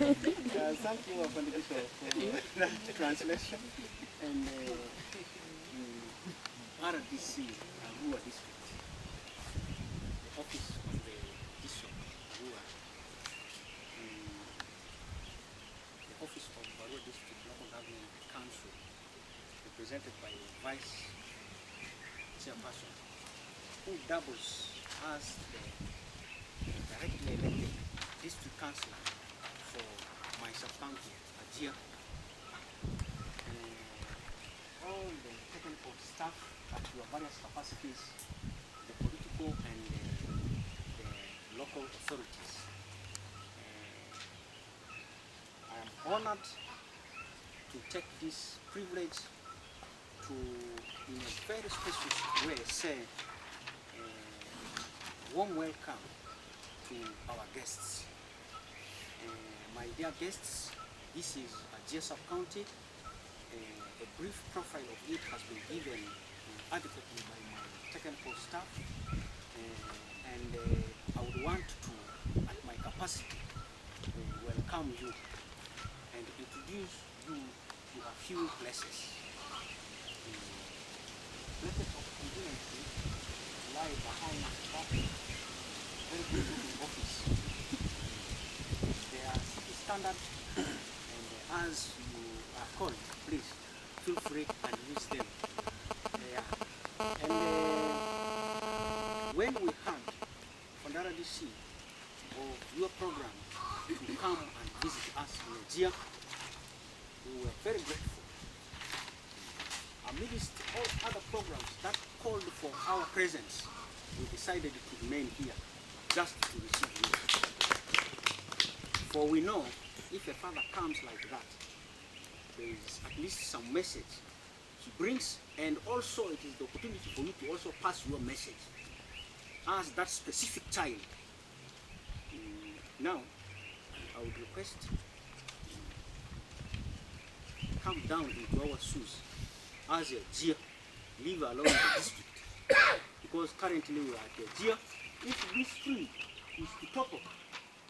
Thank you, Pandito, for that translation. And RDC, Arua district, the office of the district, Arua, the office of Arua District Local Government Council, represented by a vice chairperson, who doubles as the directly elected district councillor for my sub-county, Ajia. All the technical staff at your various capacities, the political and the local authorities. I am honored to take this privilege to, in a very special way, say warm welcome to our guests. My dear guests, this is Ajia Sub-County. A brief profile of it has been given adequately by my technical staff, and I would want to, at my capacity, welcome you and introduce you to a few places. Places of convenience lie behind that very good looking office. They are city standard, and as you are called, please feel free and use them. And when we heard from RDC of your program to come and visit us in Ajia, we were very grateful. Amidst all other programs that called for our presence, we decided to remain here just to receive you. For we know if a father comes like that, there is at least some message he brings, and also it is the opportunity for you to also pass your message as that specific child. Now, I would request come down into our shoes as a Ajia, live along the district, because currently we are at Ajia. If this tree is to topple,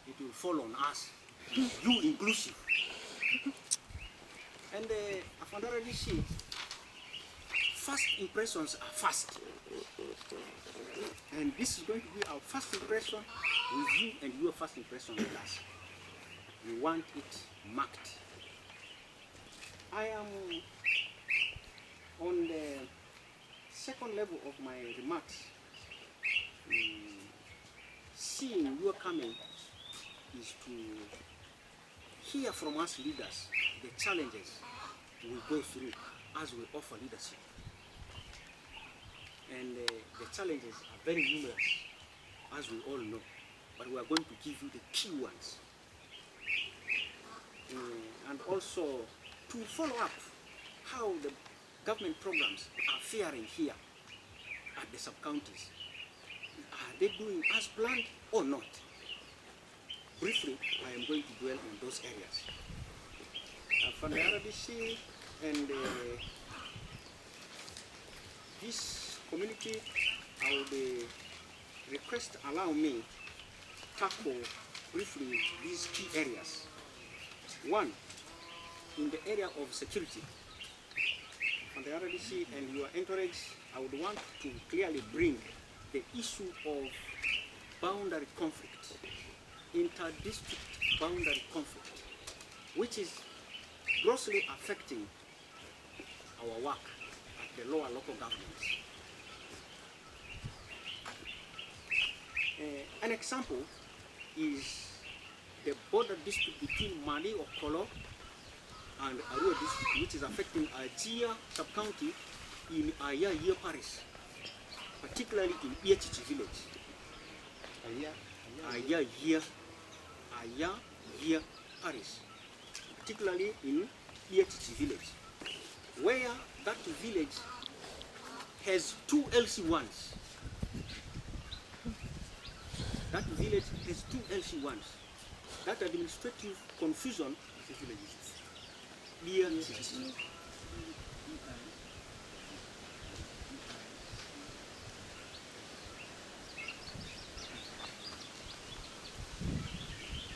it will fall on us, you inclusive. And RDC, first impressions are fast. And this is going to be our first impression with you and your first impression with us. We want it marked. I am on the second level of my remarks. Seeing your coming is to hear from us leaders the challenges we go through as we offer leadership. And the challenges are very numerous, as we all know, but we are going to give you the key ones. And also to follow up how the government programs are faring here at the sub-counties. Are they doing as planned or not? Briefly, I am going to dwell on those areas. From the RDC and this community, I would request allow me to tackle briefly these key areas. One, in the area of security. On the RDC and your entourage, I would want to clearly bring the issue of boundary conflict, inter-district boundary conflict, which is grossly affecting our work at the lower local governments. An example is the border dispute between Mali Okolo and Arua district, which is affecting Ajia sub-county in Ajia parish, particularly in Iachichi village. Ajia parish, particularly in Iachichi village, where that village has 2 LC1s. That village has 2 LC1s. That administrative confusion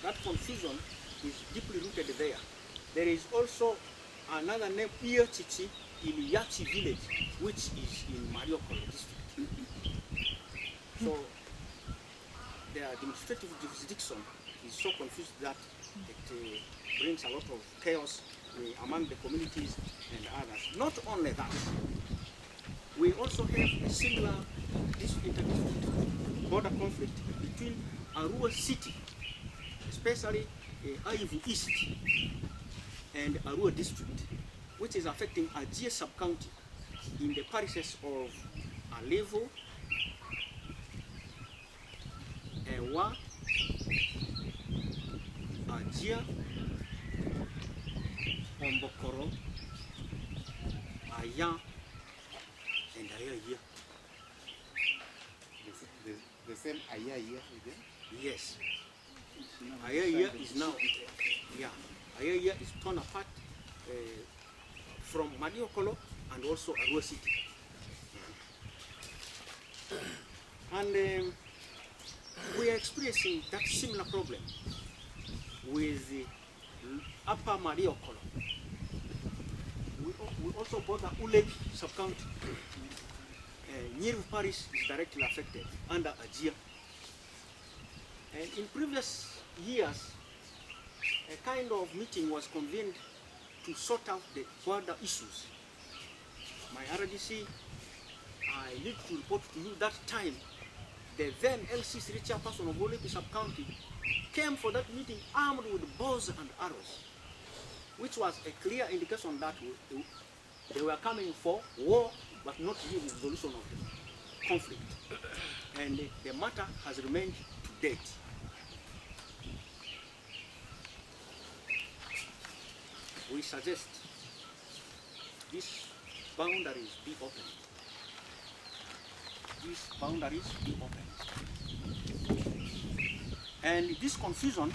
that confusion is deeply rooted there. There is also another name, Iachichi, in Yachi village, which is in Mariokolo district. So their administrative jurisdiction is so confused that it brings a lot of chaos among the communities and others. Not only that, we also have a similar border conflict between Arua city, especially Aivu East and Arua district, which is affecting Ajia sub-county in the parishes of Alevo, Ewa, Ajia, Ombokoro, Aya, and Ajia. The same Ajia here again? Yes. Ajia is now, Ajia is torn apart from Mariokolo and also Arua city. And we are experiencing that similar problem with the upper Mariokolo. We also border Ulebi sub-county. Nyerivu parish is directly affected under Ajia. And in previous years, a kind of meeting was convened to sort out the border issues. My RDC, I need to report to you that time, the then LC3 chairperson of Ulebi sub-county came for that meeting armed with bows and arrows, which was a clear indication that they were coming for war, but not the resolution of the conflict. And the matter has remained to date. We suggest these boundaries be opened. These boundaries be opened. And this confusion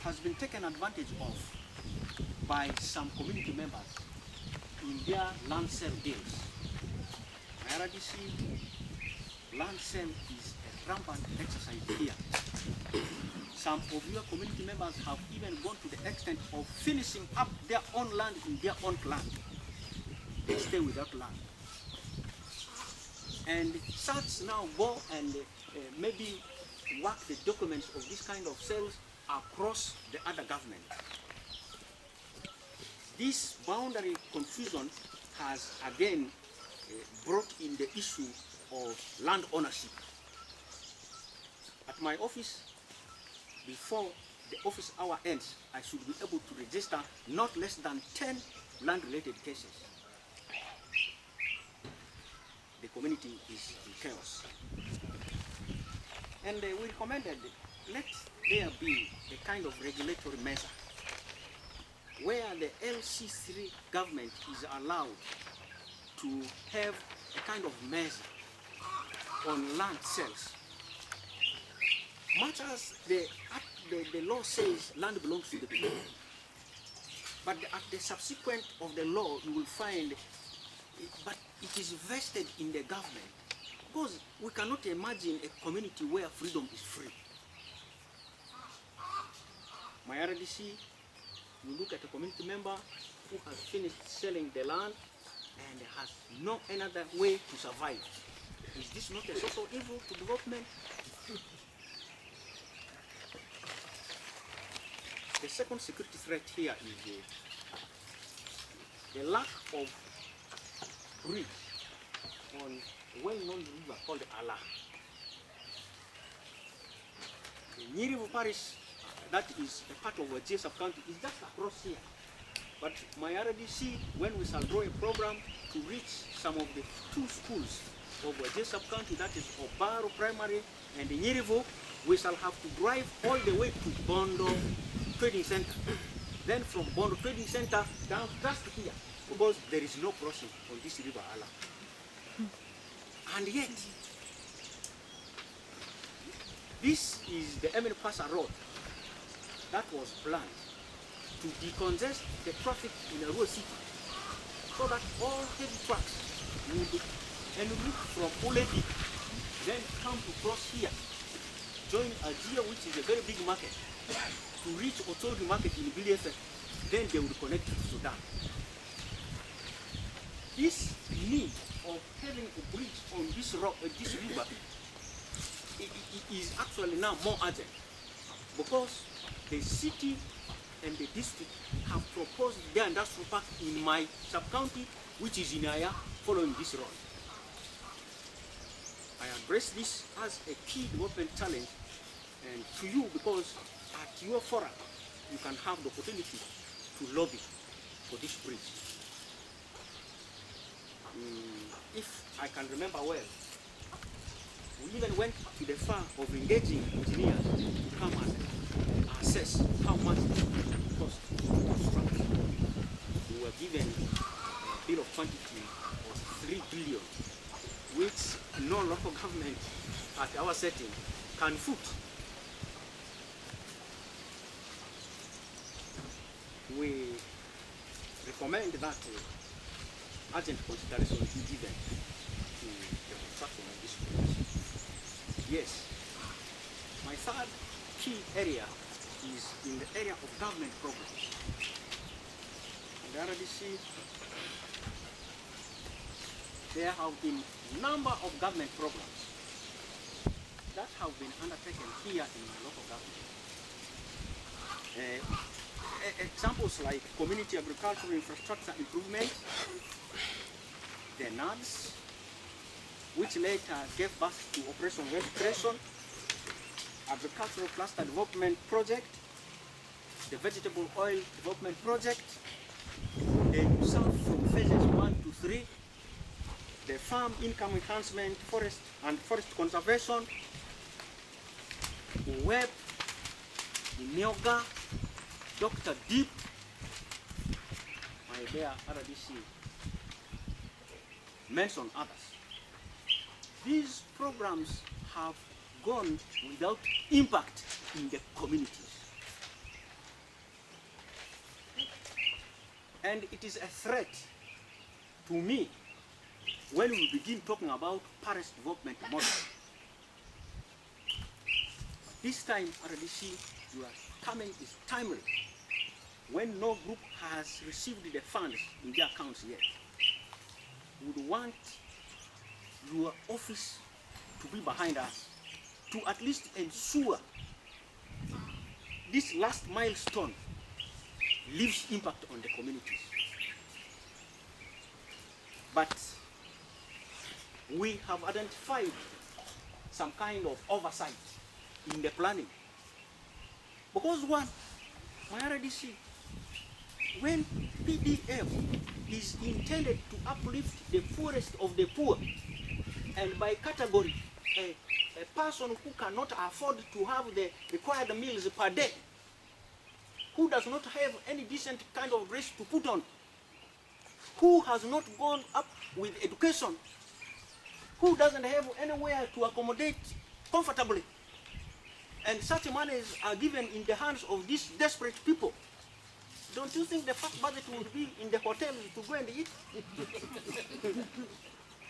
has been taken advantage of by some community members in their land sale deals. RDC land sale is a rampant exercise here. Some of your community members have even gone to the extent of finishing up their own land in their own land. They stay without land. And such now go and maybe work the documents of this kind of sales across the other government. This boundary confusion has again brought in the issue of land ownership. At my office, before the office hour ends, I should be able to register not less than 10 land-related cases. The community is in chaos. And we recommended, let there be a kind of regulatory measure where the LC3 government is allowed to have a kind of measure on land sales. Much as the law says land belongs to the people, but at the subsequent of the law you will find but it is vested in the government, because we cannot imagine a community where freedom is free. My RDC, you look at a community member who has finished selling the land and has no another way to survive. Is this not a social evil to development? The second security threat here is the lack of bridge on a well-known river called Allah. The Nyerivu parish, that is a part of Ajia sub-county, is just across here. But my RDC, when we shall draw a program to reach some of the two schools of Ajia sub-county, that is Obaro Primary and Nyerivu, we shall have to drive all the way to Bondo Trading Center. Then from Bondo Trading Center down just here, because there is no crossing on this river Allah. And yet, this is the Emin Passa road that was planned to decongest the traffic in Arua city, so that all heavy trucks would enroute from Ulebi, then come to cross here, join Ajia, which is a very big market, to reach Otogi market in BFF, then they will connect to Sudan. This need of having a bridge on this river is actually now more urgent, because the city and the district have proposed their industrial park in my sub-county, which is in Ajia, following this road. I address this as a key development challenge and to you, because at your forum you can have the opportunity to lobby for this bridge. If I can remember well, we even went to the far of engaging engineers to come and assess how much it would cost to construct. We were given a bill of quantity of 3 billion, which no local government at our setting can foot. We recommend that urgent consideration be given to the construction of this bridge. Yes, my third key area is in the area of government programs. In the RDC, there have been a number of government programs that have been undertaken here in my local government. Examples like community agricultural infrastructure improvement, the NADS, which later gave birth to Operation Wealth Creation, agricultural cluster development project, the vegetable oil development project, the South from phases 1 to 3, the farm income enhancement, forest and forest conservation, WEB, the Nyoga, Dr. Deep, my dear RDC, mention others. These programs have gone without impact in the communities. And it is a threat to me when we begin talking about Paris development model. This time, RDC, your coming is timely, when no group has received the funds in their accounts yet. We would want your office to be behind us to at least ensure this last milestone leaves impact on the communities. But we have identified some kind of oversight in the planning. Because one, my RDC, when PDM is intended to uplift the poorest of the poor, and by category, a person who cannot afford to have the required meals per day, who does not have any decent kind of dress to put on, who has not gone up with education, who doesn't have anywhere to accommodate comfortably, and such monies are given in the hands of these desperate people. Don't you think the first budget would be in the hotel to go and eat?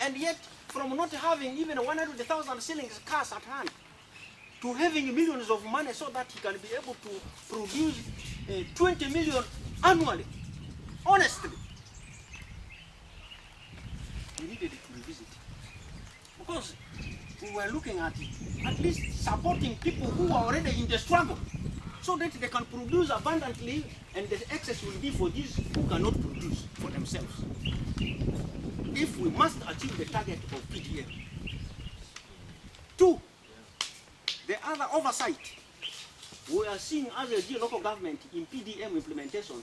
And yet, from not having even 100,000 shillings cash at hand, to having millions of money so that he can be able to produce 20 million annually, honestly, we needed to revisit. Because we were looking at least supporting people who are already in the struggle, so that they can produce abundantly, and the excess will be for these who cannot produce for themselves. If we must achieve the target of PDM. Two, the other oversight we are seeing as a local government in PDM implementation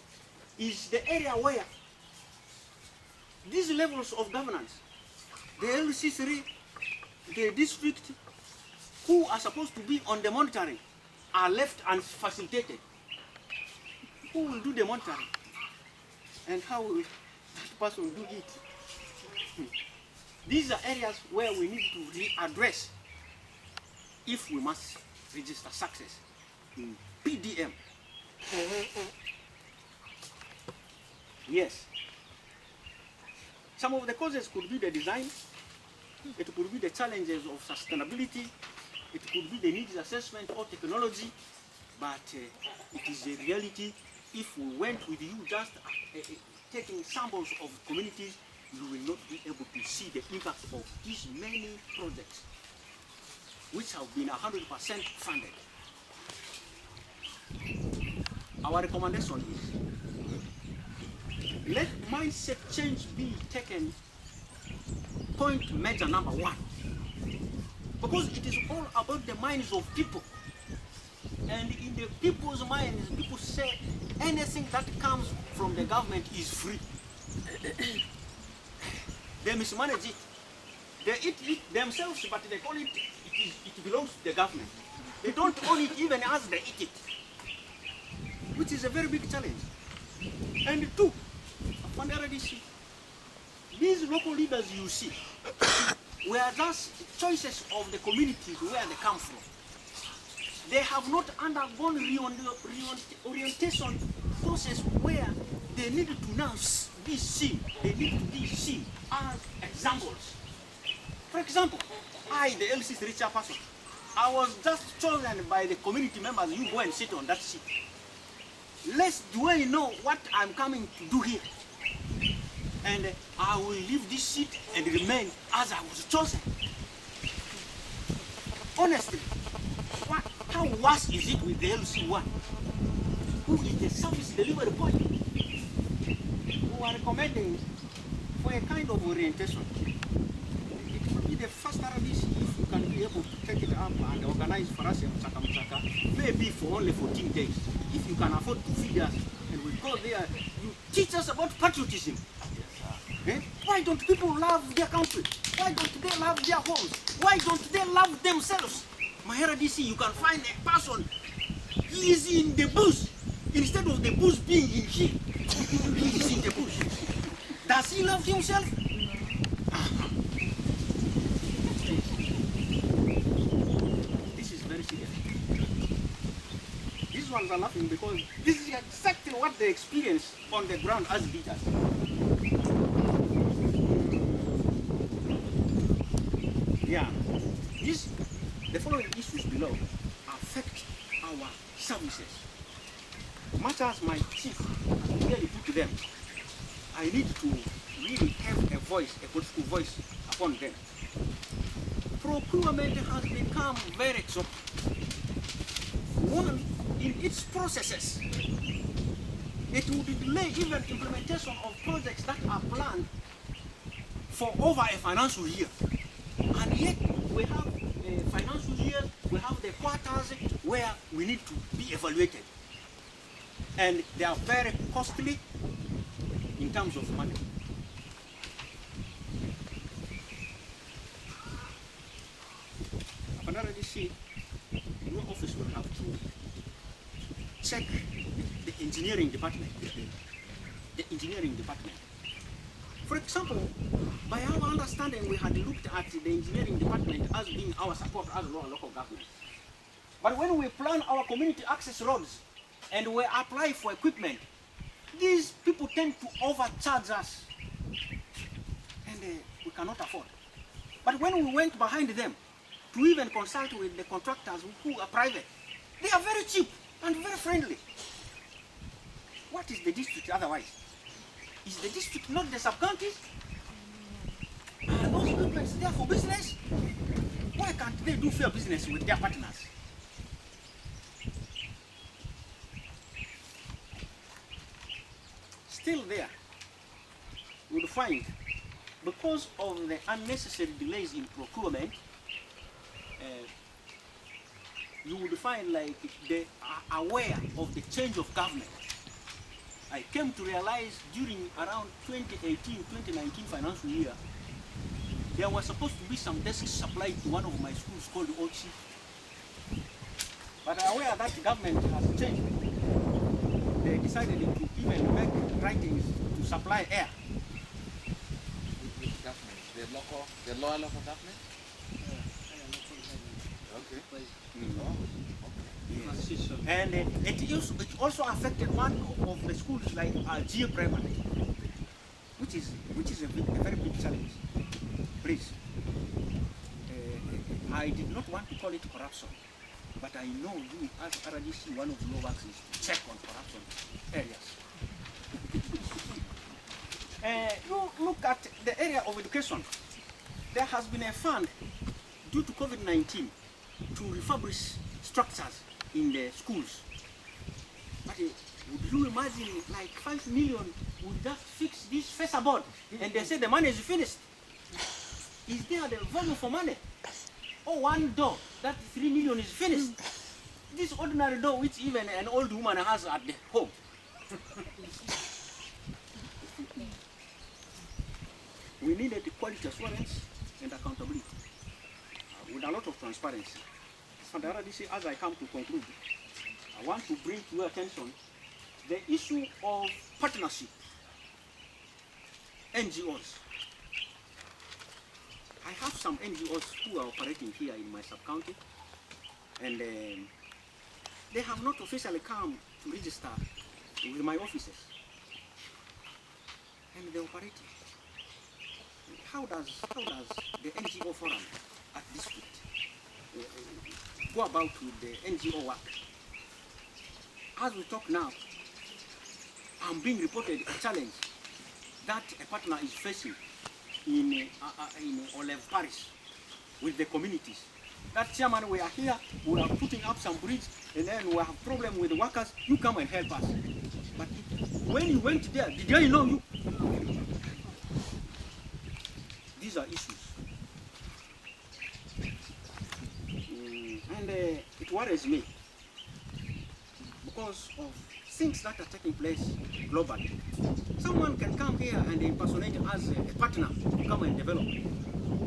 is the area where these levels of governance, the LC3, the district, who are supposed to be on the monitoring, are left unfacilitated. Who will do the monitoring? And how will that person do it? These are areas where we need to readdress if we must register success in PDM. Yes. Some of the causes could be the design, it could be the challenges of sustainability, it could be the needs assessment or technology, but it is a reality. If we went with you just taking samples of communities, you will not be able to see the impact of these many projects which have been 100% funded. Our recommendation is, let mindset change be taken point measure number one, because it is all about the minds of people. And in the people's minds, people say anything that comes from the government is free. They mismanage it. They eat it themselves, but they call it, it belongs to the government. They don't own it even as they eat it, which is a very big challenge. And two, these local leaders you see were just choices of the communities where they come from. They have not undergone reorientation process where they need to now be seen. They need to be seen as examples. For example, I, the LC3 chairperson, I was just chosen by the community members. You go and sit on that seat. Lest do I know what I'm coming to do here. And I will leave this seat and remain as I was chosen. Honestly, how worse is it with the LC1, who is the service delivery boy, who are recommending for a kind of orientation? It will be the first RDC if you can be able to take it up and organize for us a Mchaka, maybe for only 14 days. If you can afford to feed us, and we go there, you teach us about patriotism. Eh? Why don't people love their country? Why don't they love their homes? Why don't they love themselves? My RDC, you can find a person, he is in the bush. Instead of the bush being in him, he is in the bush. Does he love himself? This is very serious. These ones are laughing because this is exactly what they experience on the ground as leaders. Yeah. The following issues below affect our services. Much as my chief clearly put to them, I need to really have a voice, a political voice upon them. Procurement has become very exotic. One, in its processes, it would delay even implementation of projects that are planned for over a financial year. And yet, we have a financial year, we have the quarters where we need to be evaluated. And they are very costly in terms of money. Upon RDC, your office will have to check the engineering department. The engineering department. For example, by our understanding, we had looked at the engineering department as being our support as local government. But when we plan our community access roads and we apply for equipment, these people tend to overcharge us, and we cannot afford. But when we went behind them to even consult with the contractors who are private, they are very cheap and very friendly. What is the district otherwise? Is the district not the sub-counties? Are those equipments there for business? Why can't they do fair business with their partners? Still there, you would find, because of the unnecessary delays in procurement, you would find like they are aware of the change of government. I came to realize during around 2018-2019 financial year, there was supposed to be some desks supplied to one of my schools called Ochi. But aware that the government has changed, they decided to even make writings to supply air. Which government? The lower local government? Okay. Yes. And it also affected one of the schools like Ajia primary, which is a very big challenge. Please, I did not want to call it corruption, But I know you, as RDC, one of your works is to check on corruption areas. You look at the area of education. There has been a fund due to COVID-19 to refurbish structures in the schools. But would you imagine like 5 million would just fix this FESA board and they say the money is finished? Is there the value for money? Or one door, that 3 million is finished. This ordinary door which even an old woman has at the home. We needed quality assurance and accountability with a lot of transparency. And the RDC, as I come to conclude, I want to bring to your attention the issue of partnership, NGOs. I have some NGOs who are operating here in my sub-county, and they have not officially come to register with my offices. And they operate. How does the NGO forum at district go about with the NGO work? As we talk now, I'm being reported a challenge that a partner is facing in Olive Parish with the communities. That chairman, we are here, we are putting up some bridge, and then we have problem with the workers, you come and help us. But when you went there, did they know you? These are issues. And it worries me because of things that are taking place globally. Someone can come here and impersonate as a partner to come and develop.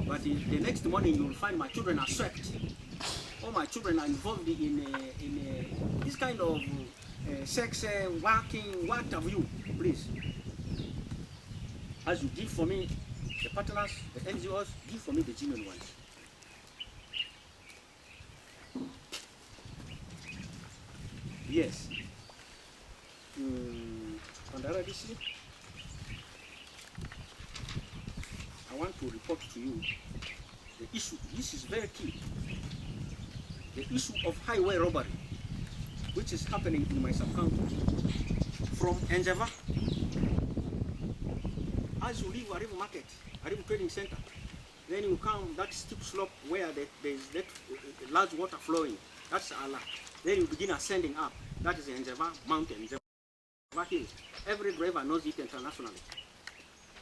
But the next morning you will find my children are swept. All my children are involved in this kind of sex, working, what have you, please. As you give for me the partners, the NGOs, give for me the genuine ones. Yes. On the RDC, I want to report to you the issue. This is very key. The issue of highway robbery, which is happening in my sub-county. From Enjava, as you leave Arivu Market, Arivu Trading Center, then you come that steep slope where there is that large water flowing. That's Allah. Then you begin ascending up. That is the Enjava Mountain, Enjava Hill. Every driver knows it internationally.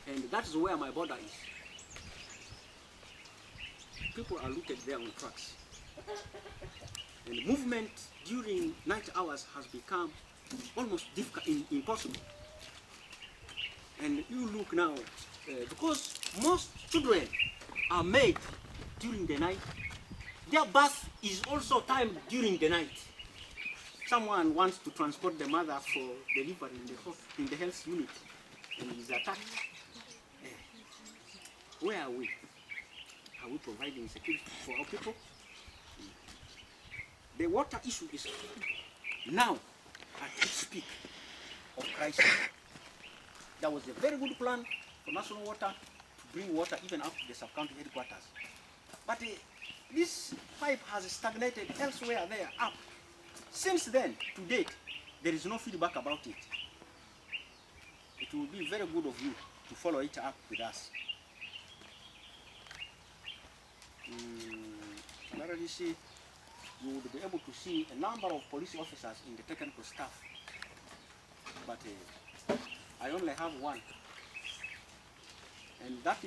And that is where my border is. People are looted there on trucks. And movement during night hours has become almost difficult, impossible. And you look now, because most children are made during the night, their birth is also timed during the night. Someone wants to transport the mother for delivery in the health unit and is attacked. Where are we? Are we providing security for our people? The water issue is now at its peak of crisis. There was a very good plan for national water to bring water even up to the sub-county headquarters. But this pipe has stagnated elsewhere there up. Since then, to date, there is no feedback about it. It will be very good of you to follow it up with us. RDC, you would be able to see a number of police officers in the technical staff. But I only have one. And that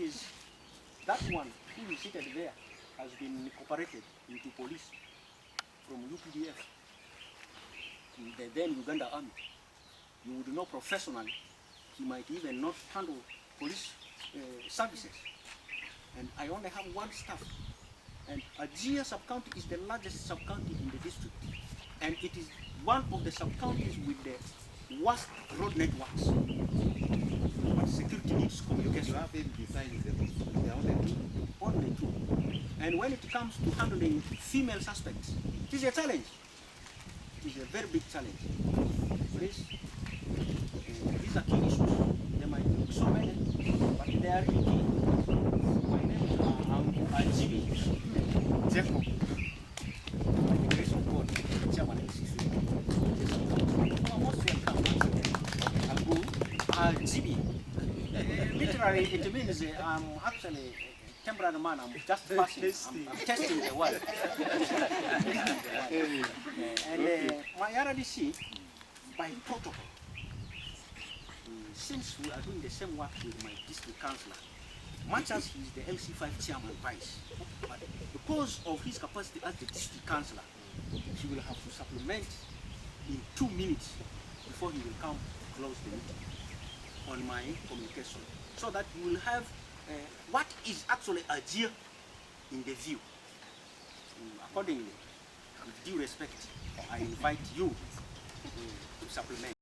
one who is seated there has been incorporated into police from UPDF, the then Uganda Army. You would know professionally, he might even not handle police services. And I only have one staff. And Ajia sub-county is the largest sub-county in the district. And it is one of the sub-counties with the worst road networks. But security needs communication. You have it besides the only two? Only two. And when it comes to handling female suspects, it is a challenge. It is a very big challenge. Please, these are key issues. There might be so many, but they are really key. My name is Ajia. By the grace of God. Zibi. Literally, it means I'm actually a temporary man. I'm just passing. I'm testing the word. And my RDC, by protocol, since we are doing the same work with my district councillor, much as he is the MC5 chairman vice, but because of his capacity as the district councillor, he will have to supplement in 2 minutes before he will come to close the meeting on my communication, so that we will have what is actually Ajia in the view. Accordingly, with due respect, I invite you to supplement.